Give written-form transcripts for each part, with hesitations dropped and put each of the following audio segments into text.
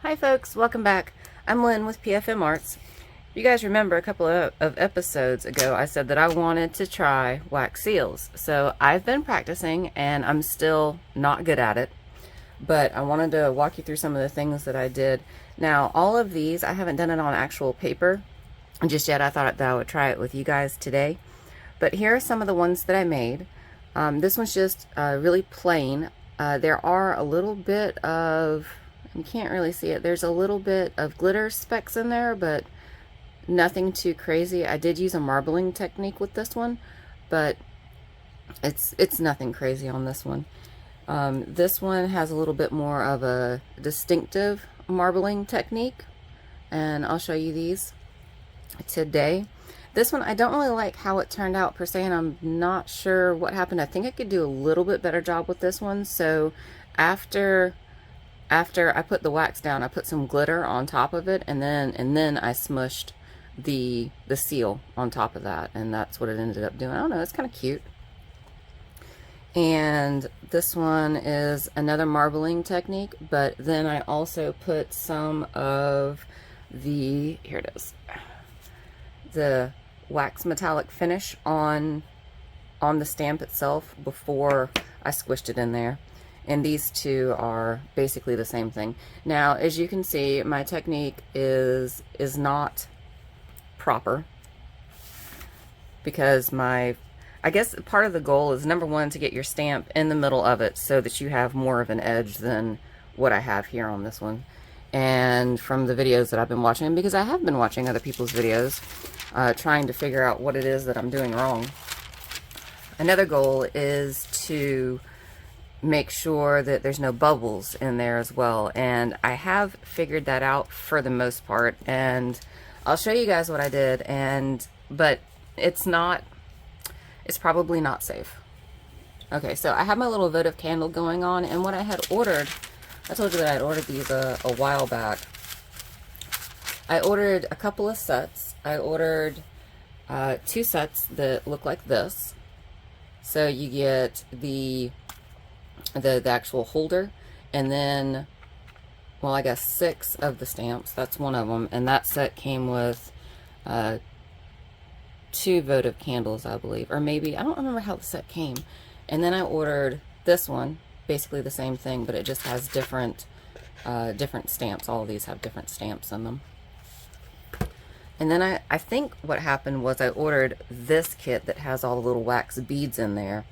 Hi folks, welcome back. I'm Lynn with PFM Arts. You guys remember a couple of episodes ago I said that I wanted to try wax seals. So I've been practicing and I'm still not good at it, but I wanted to walk you through some of the things that I did. Now all of these, I haven't done it on actual paper just yet. I thought that I would try it with you guys today. But here are some of the ones that I made. This one's just really plain. There are a little bit of, you can't really see it, there's a little bit of glitter specks in there, but nothing too crazy. I did use a marbling technique with this one, but it's nothing crazy on this one. This one has a little bit more of a distinctive marbling technique, and I'll show you these today. This one, I don't really like how it turned out per se, and I'm not sure what happened. I think I could do a little bit better job with this one. So after I put the wax down, I put some glitter on top of it, and then I smushed the seal on top of that, and that's what it ended up doing. I don't know, it's kind of cute. And this one is another marbling technique, but then I also put some of the, here it is, the wax metallic finish on the stamp itself before I squished it in there. And these two are basically the same thing. Now, as you can see, my technique is not proper because I guess part of the goal is, number one, to get your stamp in the middle of it so that you have more of an edge than what I have here on this one. And from the videos that I've been watching, because I have been watching other people's videos, trying to figure out what it is that I'm doing wrong. Another goal is to make sure that there's no bubbles in there as well, and I have figured that out for the most part, and I'll show you guys what I did. But it's probably not safe. Okay, so I have my little votive candle going on, and what I had ordered, I told you that I had ordered these a while back. I ordered a couple of sets. I ordered 2 sets that look like this. So you get the actual holder, and then, well, I guess 6 of the stamps. That's one of them, and that set came with 2 votive candles, I believe, or maybe, I don't remember how the set came. And then I ordered this one, basically the same thing, but it just has different stamps. All of these have different stamps in them. And then I think what happened was I ordered this kit that has all the little wax beads in there,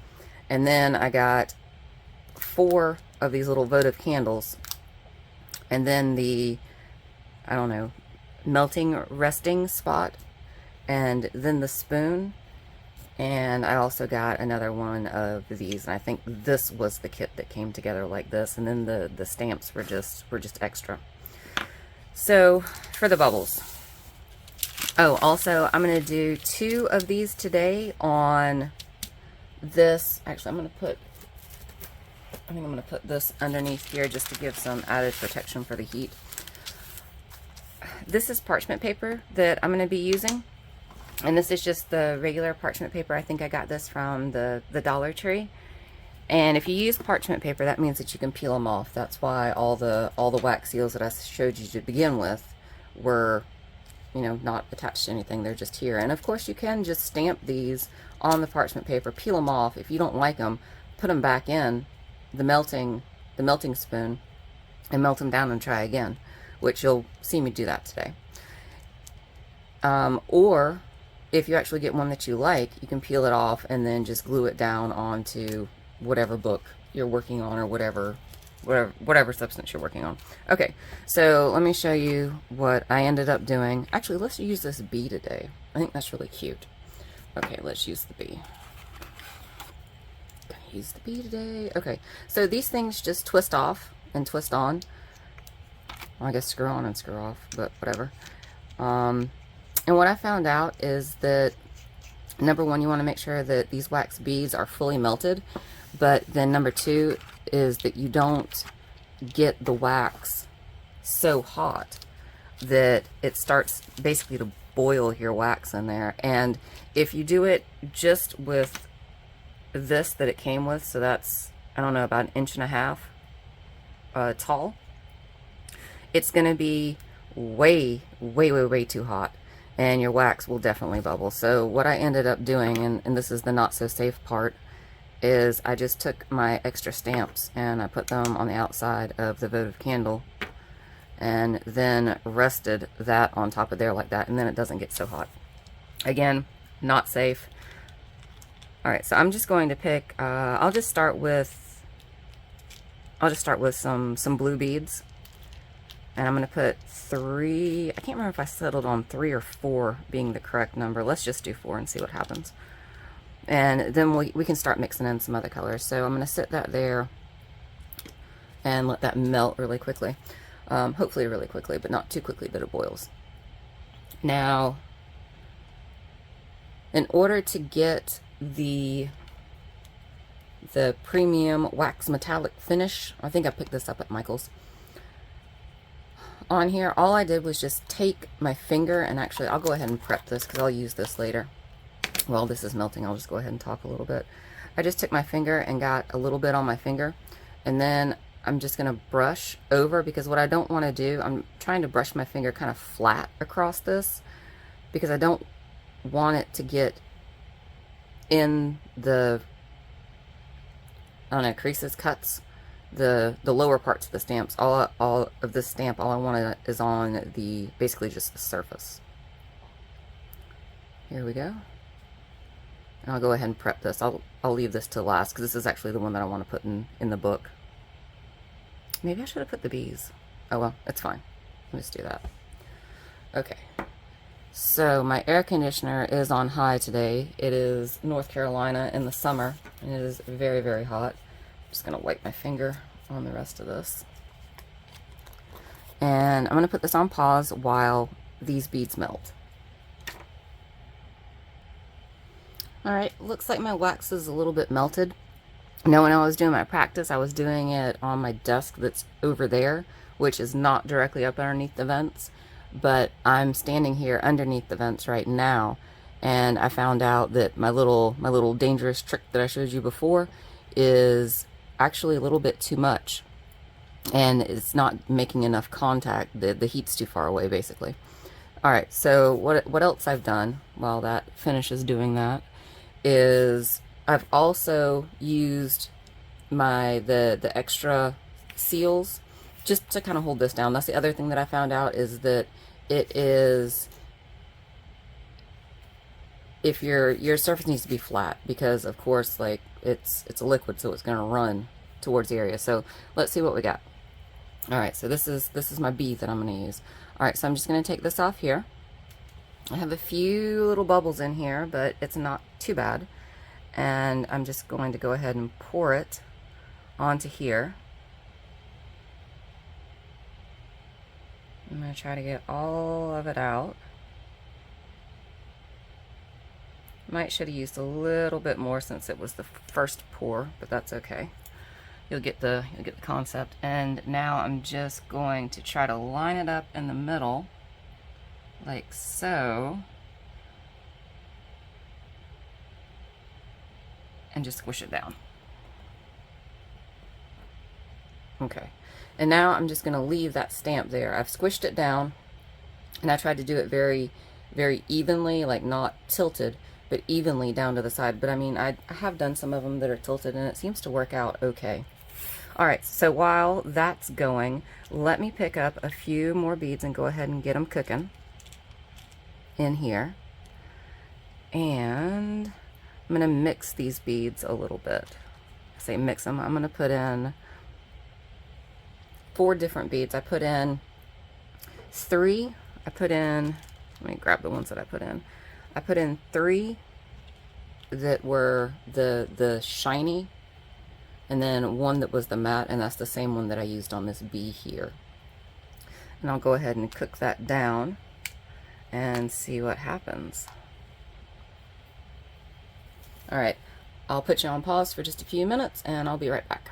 and then I got 4 of these little votive candles, and then the, I don't know, melting resting spot, and then the spoon, and I also got another one of these, and I think this was the kit that came together like this, and then the stamps were just extra. So for the bubbles, oh, also I'm going to do 2 of these today on this. Actually, I think I'm going to put this underneath here just to give some added protection for the heat. This is parchment paper that I'm going to be using, and this is just the regular parchment paper. I think I got this from the Dollar Tree. And if you use parchment paper, that means that you can peel them off. That's why all the wax seals that I showed you to begin with were, you know, not attached to anything. They're just here. And of course you can just stamp these on the parchment paper, peel them off. If you don't like them, put them back in the melting spoon and melt them down and try again, which you'll see me do that today. Or if you actually get one that you like, you can peel it off and then just glue it down onto whatever book you're working on, or whatever substance you're working on. Okay, so let me show you what I ended up doing. Actually, let's use this bee today. I think that's really cute. Okay, let's use the bee. Gonna use the bee today. Okay, so these things just twist off and twist on. Well, I guess screw on and screw off, but whatever. And what I found out is that, number one, you want to make sure that these wax beads are fully melted, but then number 2 is that you don't get the wax so hot that it starts basically to boil your wax in there. And if you do it just with this that it came with, so that's, I don't know, about 1.5 inches tall, it's going to be way, way, way, way too hot, and your wax will definitely bubble. So what I ended up doing, and this is the not so safe part, is I just took my extra stamps and I put them on the outside of the votive candle and then rested that on top of there like that, and then it doesn't get so hot. Again, not safe. Alright, so I'm just going to pick, I'll just start with some blue beads. And I'm going to put 3, I can't remember if I settled on 3 or 4 being the correct number. Let's just do 4 and see what happens. And then we can start mixing in some other colors. So I'm going to sit that there and let that melt really quickly. Hopefully really quickly, but not too quickly that it boils. Now, in order to get the premium wax metallic finish, I think I picked this up at Michael's, on here, all I did was just take my finger, and actually I'll go ahead and prep this because I'll use this later. While this is melting, I'll just go ahead and talk a little bit. I just took my finger and got a little bit on my finger, and then I'm just going to brush over, because what I don't want to do, I'm trying to brush my finger kind of flat across this because I don't want it to get in the, I don't know, creases, cuts, the lower parts of the stamps. All of this stamp, all I want is on the, basically just the surface. Here we go. And I'll go ahead and prep this. I'll leave this to last because this is actually the one that I want to put in the book. Maybe I should have put the bees. Oh well, it's fine. Let's do that. Okay. So my air conditioner is on high today. It is North Carolina in the summer, and it is very, very hot. I'm just going to wipe my finger on the rest of this. And I'm going to put this on pause while these beads melt. Alright, looks like my wax is a little bit melted. Now when I was doing my practice, I was doing it on my desk that's over there, which is not directly up underneath the vents. But I'm standing here underneath the vents right now, and I found out that my little dangerous trick that I showed you before is actually a little bit too much, and it's not making enough contact. The heat's too far away, basically. All right, so what else I've done while that finishes doing that is I've also used the extra seals just to kind of hold this down. That's the other thing that I found out, is that it is, if your surface needs to be flat, because of course, like, it's a liquid, so it's going to run towards the area. So let's see what we got. All right, so this is my bead that I'm going to use. All right, so I'm just going to take this off here. I have a few little bubbles in here, but it's not too bad. And I'm just going to go ahead and pour it onto here. I'm going to try to get all of it out. Might should have used a little bit more since it was the first pour, but that's okay. You'll get the concept. And now I'm just going to try to line it up in the middle, like so, and just squish it down. Okay. And now I'm just going to leave that stamp there. I've squished it down, and I tried to do it very, very evenly, like not tilted, but evenly down to the side. But I mean, I have done some of them that are tilted, and it seems to work out okay. Alright, so while that's going, let me pick up a few more beads and go ahead and get them cooking in here. And I'm going to mix these beads a little bit. I say mix them. I'm going to put in 4 different beads. I put in 3. Let me grab the ones that I put in. I put in 3 that were the shiny, and then 1 that was the matte, and that's the same one that I used on this bee here. And I'll go ahead and cook that down and see what happens. Alright, I'll put you on pause for just a few minutes, and I'll be right back.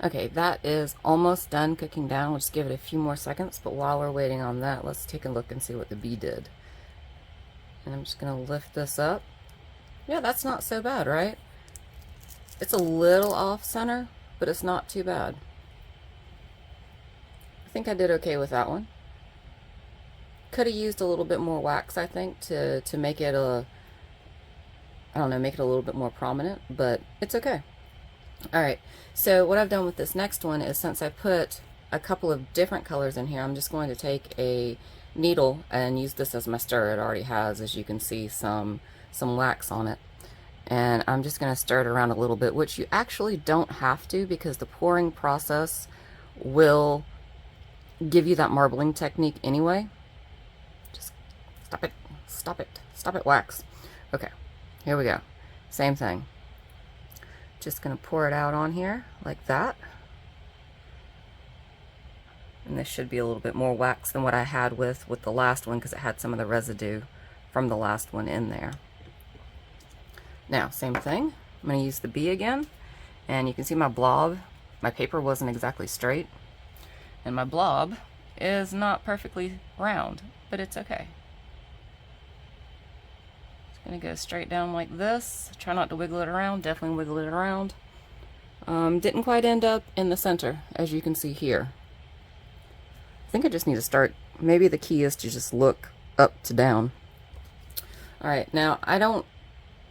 Okay, that is almost done cooking down. We'll just give it a few more seconds, but while we're waiting on that, let's take a look and see what the bee did. And I'm just going to lift this up. Yeah, that's not so bad, right? It's a little off center, but it's not too bad. think I did okay with that one. Could have used a little bit more wax, I think, to make it I don't know, make it a little bit more prominent, but it's okay. Alright, so what I've done with this next one is, since I put a couple of different colors in here, I'm just going to take a needle and use this as my stir. It already has, as you can see, some wax on it. And I'm just going to stir it around a little bit, which you actually don't have to, because the pouring process will give you that marbling technique anyway. Just stop it, wax. Okay, here we go. Same thing. Just going to pour it out on here like that. And this should be a little bit more wax than what I had with the last one, because it had some of the residue from the last one in there. Now, same thing. I'm going to use the B again, and you can see my blob. My paper wasn't exactly straight, and my blob is not perfectly round, but it's okay. It's going to go straight down like this. Try not to wiggle it around. Definitely wiggle it around. Didn't quite end up in the center, as you can see here. I think I just need to start. Maybe the key is to just look up to down. All right, now I don't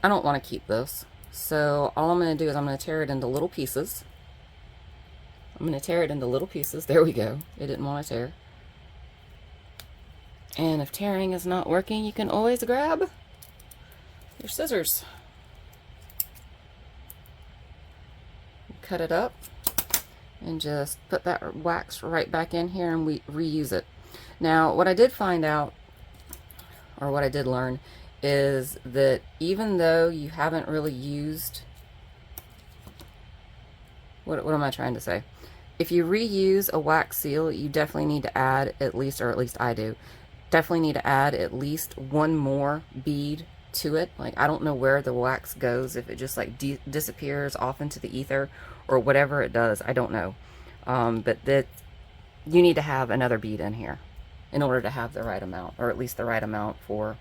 want to keep this, so all I'm going to do is I'm going to tear it into little pieces. I'm going to tear it into little pieces. There we go. It didn't want to tear. And if tearing is not working, you can always grab your scissors. Cut it up and just put that wax right back in here, and we reuse it. Now, what I did find out, or what I did learn, is that even though you haven't really used, what am I trying to say? If you reuse a wax seal, you definitely need to add at least, or at least I do, definitely need to add at least one more bead to it. Like, I don't know where the wax goes, if it just like disappears off into the ether or whatever it does, I don't know. But that you need to have another bead in here in order to have the right amount, or at least the right amount for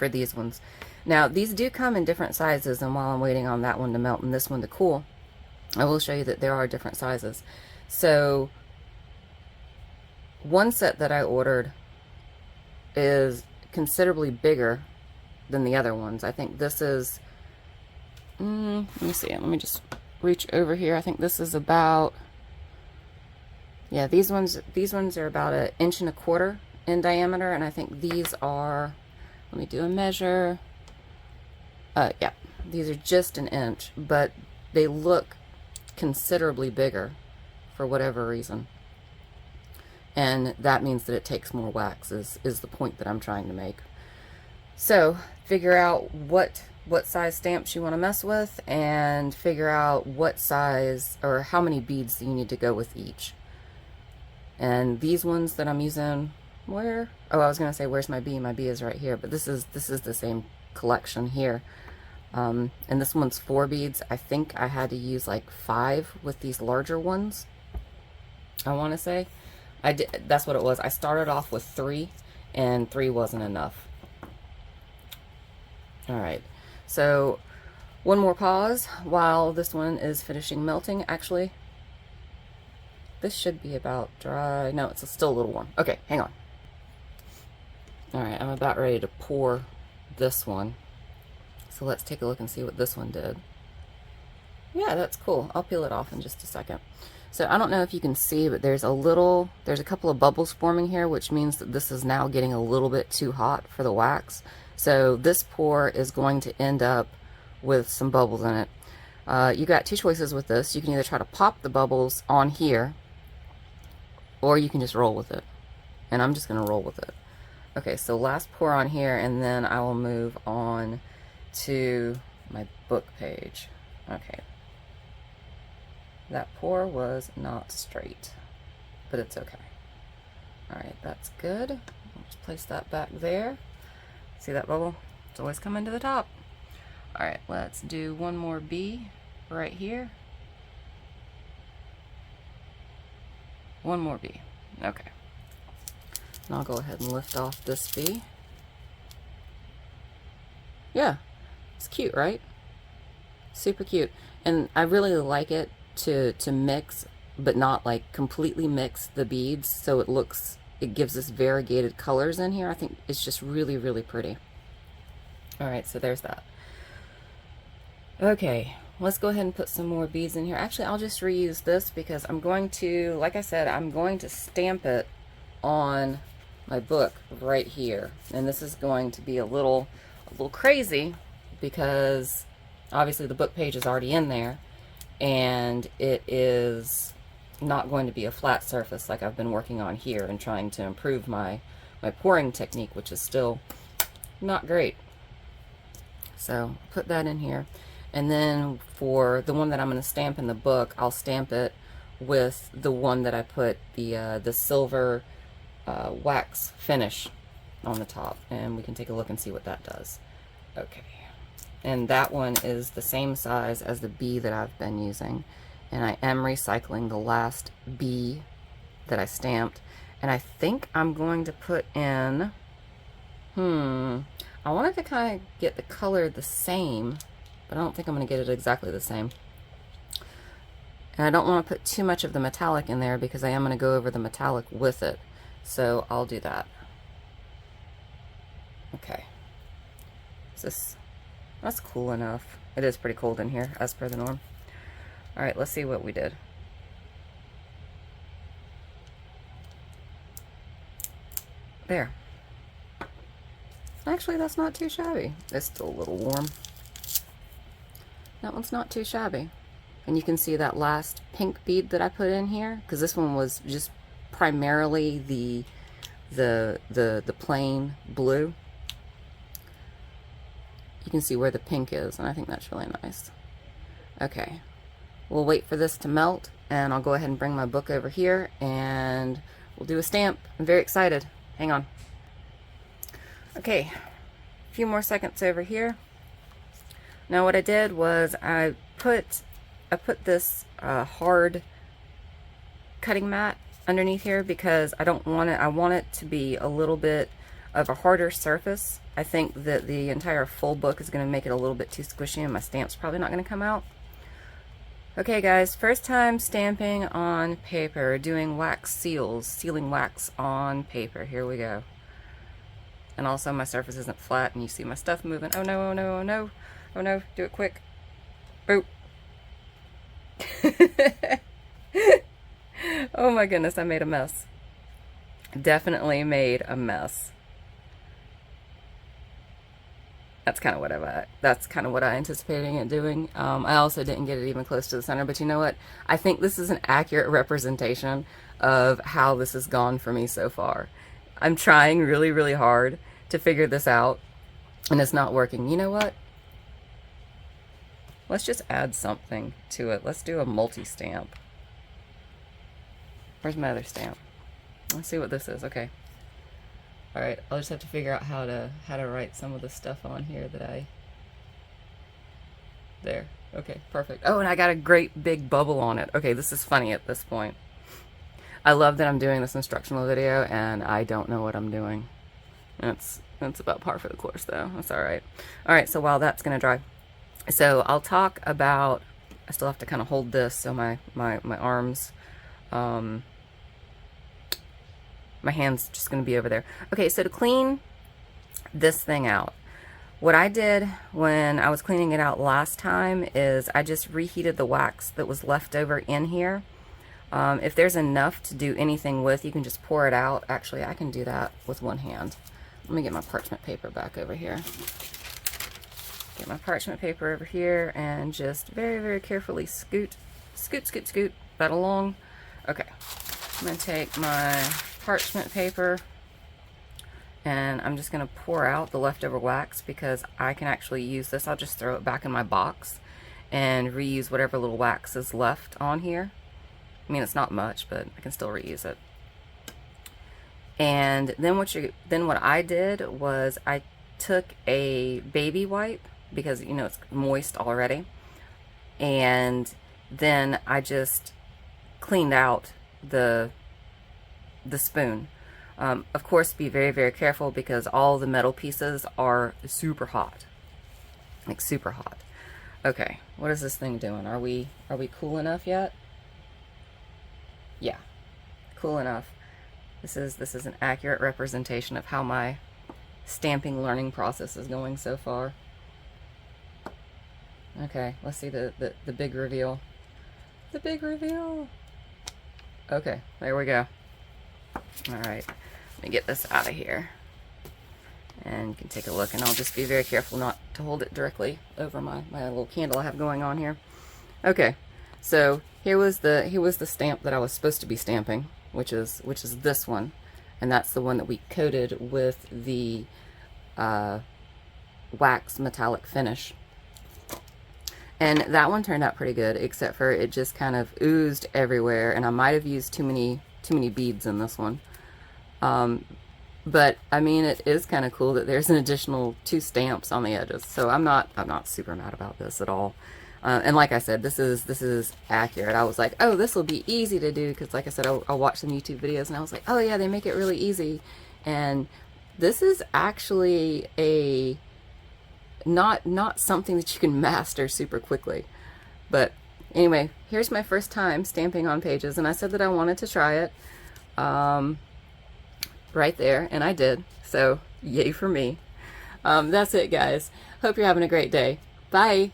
these ones. Now, these do come in different sizes, and while I'm waiting on that one to melt and this one to cool, I will show you that there are different sizes. So one set that I ordered is considerably bigger than the other ones. I think this is, let me see, let me just reach over here. I think this is about, yeah, these ones are about 1.25 inches in diameter, and I think these are, let me do a measure. Yeah, these are just 1 inch, but they look considerably bigger for whatever reason. And that means that it takes more wax, is the point that I'm trying to make. So figure out what size stamps you want to mess with, and figure out what size or how many beads you need to go with each. And these ones that I'm using, where? Oh, I was gonna say, where's my B? My B is right here, but this is the same collection here. And this one's 4 beads. I think I had to use like 5 with these larger ones, I want to say. I did, that's what it was. I started off with 3, and 3 wasn't enough. Alright, so one more pause while this one is finishing melting. Actually, this should be about dry. No, it's still a little warm. Okay, hang on. Alright, I'm about ready to pour this one. So let's take a look and see what this one did. Yeah, that's cool. I'll peel it off in just a second. So I don't know if you can see, but there's a couple of bubbles forming here, which means that this is now getting a little bit too hot for the wax. So this pour is going to end up with some bubbles in it. You got 2 choices with this. You can either try to pop the bubbles on here, or you can just roll with it. And I'm just going to roll with it. Okay, so last pour on here, and then I will move on to my book page. Okay. That pour was not straight, but it's okay. Alright, that's good. I'll just place that back there. See that bubble? It's always coming to the top. Alright, let's do one more B right here. One more B. Okay. And I'll go ahead and lift off this B. Yeah, it's cute, right? Super cute. And I really like it to mix but not like completely mix the beads so it gives us variegated colors in here. I think it's just really, really pretty. All right, so there's that. Okay, let's go ahead and put some more beads in here. Actually, I'll just reuse this because I'm going to, like I said, I'm going to stamp it on my book right here. And this is going to be a little crazy because obviously the book page is already in there and it is not going to be a flat surface like I've been working on here and trying to improve my pouring technique, which is still not great. So put that in here. And then for the one that I'm going to stamp in the book, I'll stamp it with the one that I put the silver wax finish on the top. And we can take a look and see what that does. Okay. And that one is the same size as the bee that I've been using. And I am recycling the last bee that I stamped. And I think I'm going to put in, I wanted to kind of get the color the same, but I don't think I'm going to get it exactly the same. And I don't want to put too much of the metallic in there because I am going to go over the metallic with it. So I'll do that. Okay. That's cool enough. It is pretty cold in here, as per the norm. All right, let's see what we did. There. Actually, that's not too shabby. It's still a little warm. That one's not too shabby. And you can see that last pink bead that I put in here, because this one was just primarily the plain blue. You can see where the pink is, and I think that's really nice. Okay, we'll wait for this to melt, and I'll go ahead and bring my book over here, and we'll do a stamp. I'm very excited. Hang on. Okay, a few more seconds over here. Now what I did was I put this hard cutting mat underneath here because I want it to be a little bit of a harder surface. I think that the entire full book is going to make it a little bit too squishy and my stamp's probably not going to come out. Okay guys, first time stamping on paper, doing wax seals, sealing wax on paper. Here we go. And also my surface isn't flat and you see my stuff moving. Oh no, oh no, oh no. Oh no, do it quick. Boop. Oh my goodness, I made a mess. Definitely made a mess. That's kind of what I anticipated it doing. I also didn't get it even close to the center, but you know what? I think this is an accurate representation of how this has gone for me so far. I'm trying really, really hard to figure this out, and it's not working. You know what? Let's just add something to it. Let's do a multi-stamp. Where's my other stamp? Let's see what this is. Okay. All right. I'll just have to figure out how to write some of the stuff on here that I. There. Okay. Perfect. Oh, and I got a great big bubble on it. Okay, this is funny at this point. I love that I'm doing this instructional video and I don't know what I'm doing. That's about par for the course though. That's all right. All right. So while that's gonna dry. So I'll talk about, I still have to kind of hold this so my arms, my hand's just going to be over there. Okay, so to clean this thing out, what I did when I was cleaning it out last time is I just reheated the wax that was left over in here. If there's enough to do anything with, you can just pour it out. Actually, I can do that with one hand. Let me get my parchment paper back over here. Get my parchment paper over here and just very, very carefully scoot that along. Okay, I'm going to take my parchment paper and I'm just going to pour out the leftover wax because I can actually use this. I'll just throw it back in my box and reuse whatever little wax is left on here. I mean, it's not much, but I can still reuse it. And then what I did was I took a baby wipe, because you know it's moist already, and then I just cleaned out the spoon. Of course, be very, very careful because all the metal pieces are super hot, like super hot. Okay, what is this thing doing? Are we cool enough yet? Yeah, cool enough. This is an accurate representation of how my stamping learning process is going so far. Okay, let's see the big reveal. The big reveal. Okay, there we go. Alright, let me get this out of here. And you can take a look, and I'll just be very careful not to hold it directly over my little candle I have going on here. Okay, so here was the stamp that I was supposed to be stamping, which is this one, and that's the one that we coated with the wax metallic finish. And that one turned out pretty good, except for it just kind of oozed everywhere, and I might have used too many beads in this one. But I mean, it is kind of cool that there's an additional 2 stamps on the edges, so I'm not super mad about this at all. And like I said, this is accurate. I was like, oh, this will be easy to do, because like I said, I watched some YouTube videos and I was like, oh yeah, they make it really easy. And this is actually a not something that you can master super quickly. But anyway, here's my first time stamping on pages, and I said that I wanted to try it right there, and I did, so yay for me. That's it, guys. Hope you're having a great day. Bye.